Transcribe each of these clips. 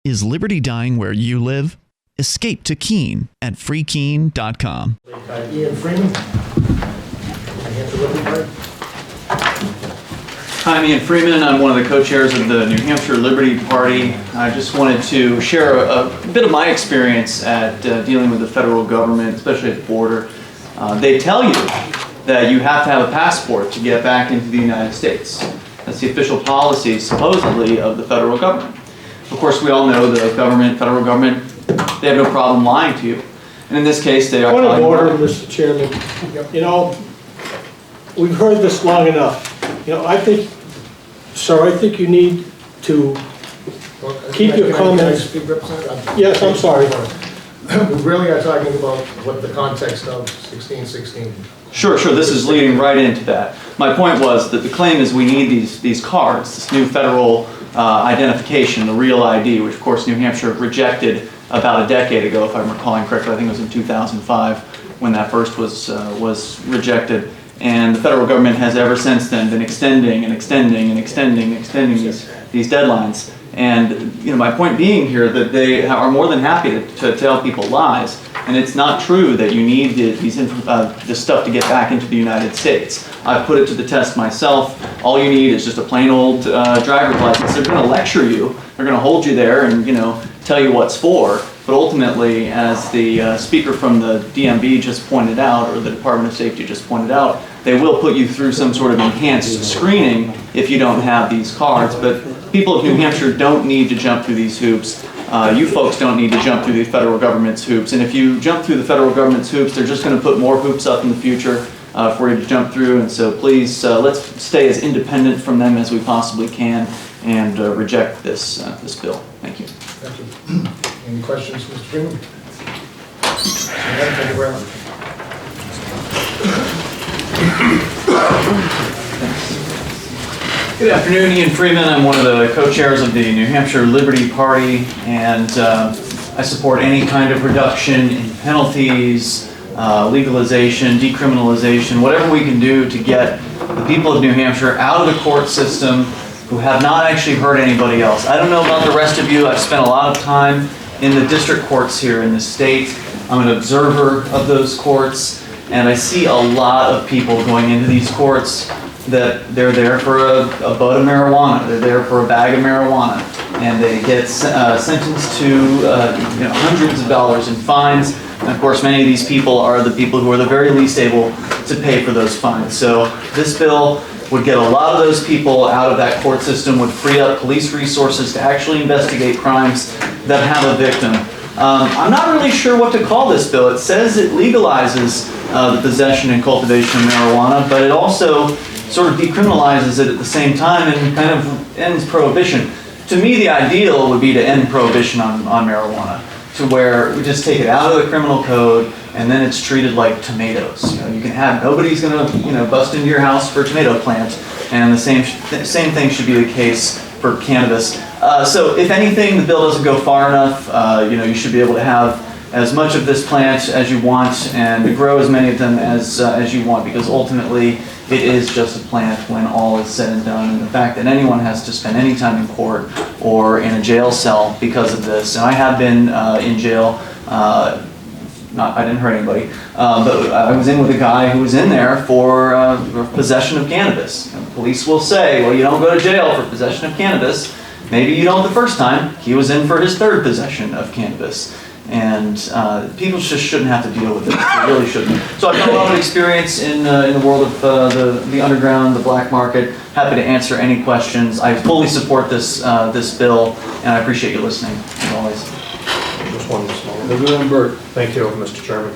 Is liberty dying where you live? Escape to Keene at freekeene.com. Ian Freeman, Hampshire Liberty Alliance. Hi, I'm Ian Freeman. I'm one of the co-chairs of the New Hampshire Liberty Party. I just wanted to share a bit of my experience at dealing with the federal government, especially at the border. They tell you that you have to have a passport to get back into the United States. That's the official policy, supposedly, of the federal government. Of course, we all know the federal government, they have no problem lying to you. And in this case, they are Point of telling order, Mr. Chairman. You know, we've heard this long enough. You know, I think, sir, I think you need to keep your comments. Yes, I'm sorry. We really are talking about what the context of 1616. Sure, this is leading right into that. My point was that the claim is we need these cards, this new federal identification, the real ID, which of course New Hampshire rejected about a decade ago, if I'm recalling correctly. I think it was in 2005 when that first was rejected. And the federal government has ever since then been extending these deadlines. And you know, my point being here that they are more than happy to tell people lies. And it's not true that you need this stuff to get back into the United States. I've put it to the test myself. All you need is just a plain old driver's license. They're going to lecture you. They're going to hold you there and tell you what's for. But ultimately, as the speaker from the DMV just pointed out, or the Department of Safety just pointed out, they will put you through some sort of enhanced screening if you don't have these cards. But people of New Hampshire don't need to jump through these hoops. You folks don't need to jump through the federal government's hoops. And if you jump through the federal government's hoops, they're just going to put more hoops up in the future for you to jump through. And so please, let's stay as independent from them as we possibly can and reject this bill. Thank you. Thank you. Any questions, Mr. Freeman? Thank you very much. Good afternoon, Ian Freeman. I'm one of the co-chairs of the New Hampshire Liberty Party, and I support any kind of reduction in penalties, legalization, decriminalization, whatever we can do to get the people of New Hampshire out of the court system who have not actually hurt anybody else. I don't know about the rest of you. I've spent a lot of time in the district courts here in the state. I'm an observer of those courts, and I see a lot of people going into these courts that they're there for a bud of marijuana, they're there for a bag of marijuana, and they get sentenced to hundreds of dollars in fines. And of course, many of these people are the people who are the very least able to pay for those fines. So this bill would get a lot of those people out of that court system, would free up police resources to actually investigate crimes that have a victim. I'm not really sure what to call this bill. It says it legalizes the possession and cultivation of marijuana, but it also sort of decriminalizes it at the same time and kind of ends prohibition. To me, the ideal would be to end prohibition on marijuana, to where we just take it out of the criminal code and then it's treated like tomatoes. You can have, nobody's gonna bust into your house for a tomato plant, and the same thing should be the case for cannabis. So if anything, the bill doesn't go far enough. You should be able to have as much of this plant as you want and grow as many of them as you want, because ultimately it is just a plant when all is said and done. And the fact that anyone has to spend any time in court or in a jail cell because of this, and I have been in jail, I didn't hurt anybody, but I was in with a guy who was in there for possession of cannabis. And the police will say, well, you don't go to jail for possession of cannabis. Maybe you don't the first time. He was in for his third possession of cannabis. And people just shouldn't have to deal with it. They really shouldn't. So I've got a lot of experience in the world of the underground, the black market. Happy to answer any questions. I fully support this bill, and I appreciate you listening, as always. Just one small. Thank you, Mr. Chairman.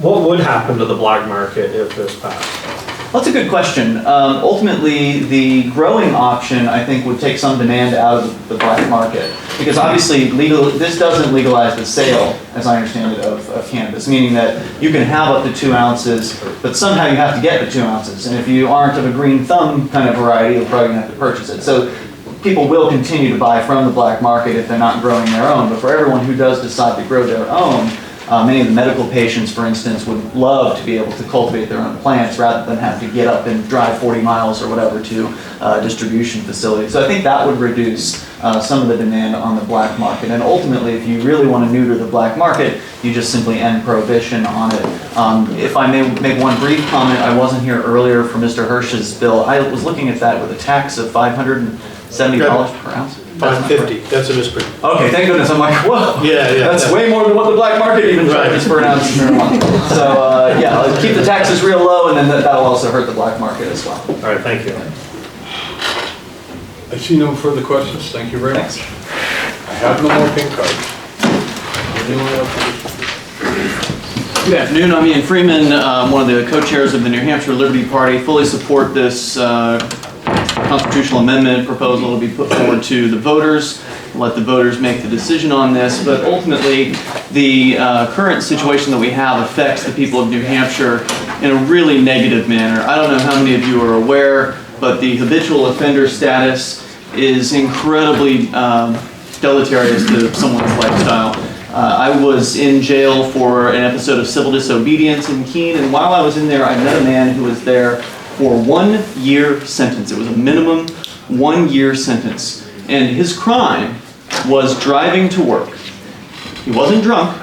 What would happen to the black market if this passed? Well, that's a good question. Ultimately, the growing option, I think, would take some demand out of the black market. Because obviously, this doesn't legalize the sale, as I understand it, of cannabis, meaning that you can have up to 2 ounces, but somehow you have to get the 2 ounces. And if you aren't of a green thumb kind of variety, you're probably going to have to purchase it. So people will continue to buy from the black market if they're not growing their own. But for everyone who does decide to grow their own, Many of the medical patients, for instance, would love to be able to cultivate their own plants rather than have to get up and drive 40 miles or whatever to a distribution facility. So I think that would reduce some of the demand on the black market. And ultimately, if you really want to neuter the black market, you just simply end prohibition on it. If I may make one brief comment, I wasn't here earlier for Mr. Hirsch's bill. I was looking at that with a tax of $570 per ounce. 550, that's a misprint. Okay, thank goodness. I'm like, whoa. Yeah. That's way more than what the black market even charges per ounce of marijuana. So yeah, keep the taxes real low, and then that'll also hurt the black market as well. All right, thank you. I see no further questions. Thank you very much. I have no more pink cards. Anyone else? Good afternoon. I'm Ian Freeman, one of the co-chairs of the New Hampshire Liberty Party. Fully support this constitutional amendment proposal to be put forward to the voters. Let the voters make the decision on this. But ultimately, the current situation that we have affects the people of New Hampshire in a really negative manner. I don't know how many of you are aware, but the habitual offender status is incredibly deleterious to someone's lifestyle. I was in jail for an episode of civil disobedience in Keene, and while I was in there, I met a man who was there for 1 year sentence. It was a minimum 1 year sentence. And his crime was driving to work. He wasn't drunk.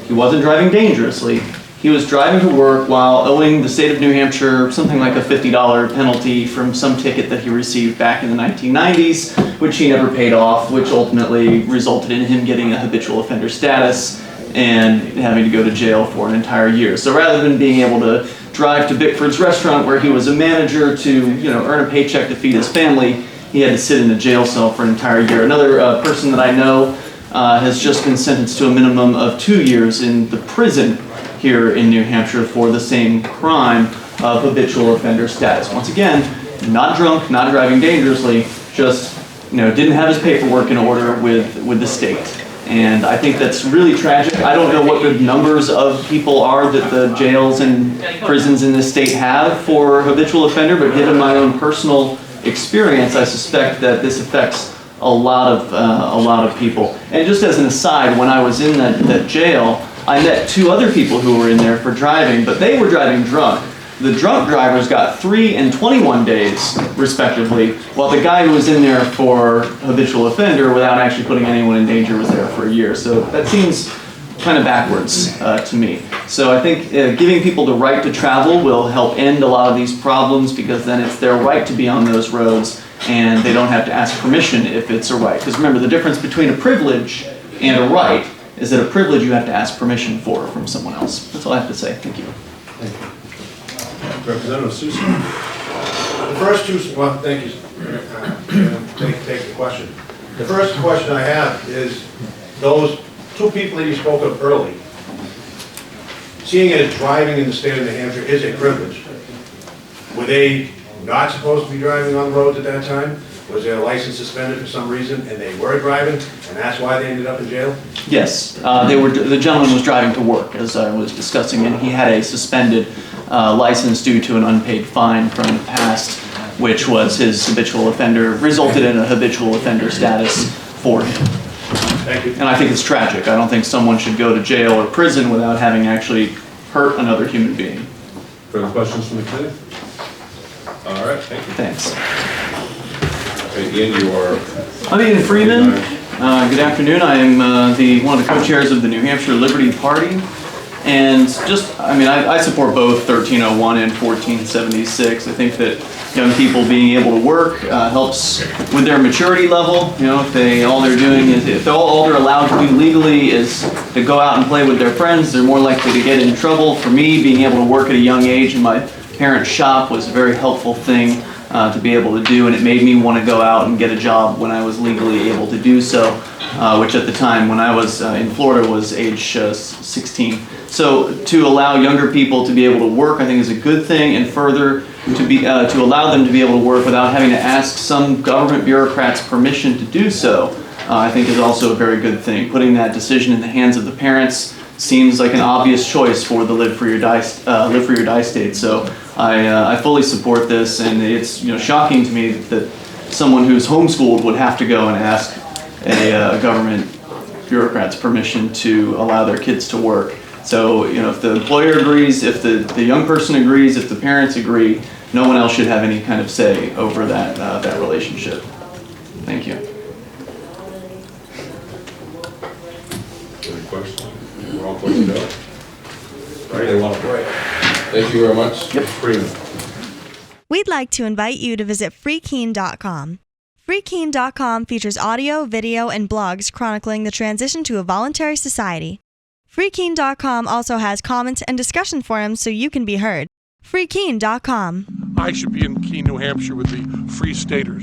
He wasn't driving dangerously. He was driving to work while owing the state of New Hampshire something like a $50 penalty from some ticket that he received back in the 1990s, which he never paid off, which ultimately resulted in him getting a habitual offender status and having to go to jail for an entire year. So rather than being able to drive to Bickford's restaurant where he was a manager to earn a paycheck to feed his family, he had to sit in a jail cell for an entire year. Another person that I know has just been sentenced to a minimum of 2 years in the prison here in New Hampshire for the same crime of habitual offender status. Once again, not drunk, not driving dangerously, just didn't have his paperwork in order with the state. And I think that's really tragic. I don't know what the numbers of people are that the jails and prisons in this state have for habitual offender, but given my own personal experience, I suspect that this affects a lot of people. And just as an aside, when I was in that jail, I met 2 other people who were in there for driving, but they were driving drunk. The drunk drivers got 3 and 21 days, respectively, while the guy who was in there for habitual offender without actually putting anyone in danger was there for a year. So that seems kind of backwards to me. So I think giving people the right to travel will help end a lot of these problems, because then it's their right to be on those roads and they don't have to ask permission if it's a right. Because remember, the difference between a privilege and a right is that a privilege you have to ask permission for from someone else. That's all I have to say. Thank you. Thank you. Representative Susan. The first two, well, thank you. Take the question. The first question I have is, those 2 people that you spoke of early, seeing as driving in the state of New Hampshire is a privilege, were they not supposed to be driving on the roads at that time? Was their license suspended for some reason and they were driving, and that's why they ended up in jail? Yes, the gentleman was driving to work, as I was discussing, and he had a suspended license due to an unpaid fine from the past, which was his habitual offender, resulted in a habitual offender status for him. Thank you. And I think it's tragic. I don't think someone should go to jail or prison without having actually hurt another human being. Further questions from the committee? All right, thank you. Thanks. Okay, Ian, you are... I'm Ian Freeman. Good afternoon. I am one of the co-chairs of the New Hampshire Liberty Party. And I support both 1301 and 1476. I think that young people being able to work helps with their maturity level. If all they're allowed to do legally is to go out and play with their friends, they're more likely to get in trouble. For me, being able to work at a young age in my parents' shop was a very helpful thing to be able to do, and it made me want to go out and get a job when I was legally able to do so, which at the time when I was in Florida was age 16. So to allow younger people to be able to work, I think is a good thing, and further to allow them to be able to work without having to ask some government bureaucrats permission to do so, I think is also a very good thing. Putting that decision in the hands of the parents seems like an obvious choice for the live for your die state. So I fully support this, and it's shocking to me that someone who's homeschooled would have to go and ask a government bureaucrats permission to allow their kids to work. So, if the employer agrees, if the young person agrees, if the parents agree, no one else should have any kind of say over that relationship. Thank you. Any questions? We're all put together. Right, they want to pray. Thank you very much. Yep. Freeman. We'd like to invite you to visit freekeene.com. Freekeene.com features audio, video, and blogs chronicling the transition to a voluntary society. Freekeene.com also has comments and discussion forums so you can be heard. Freekeene.com. I should be in Keene, New Hampshire with the Free Staters.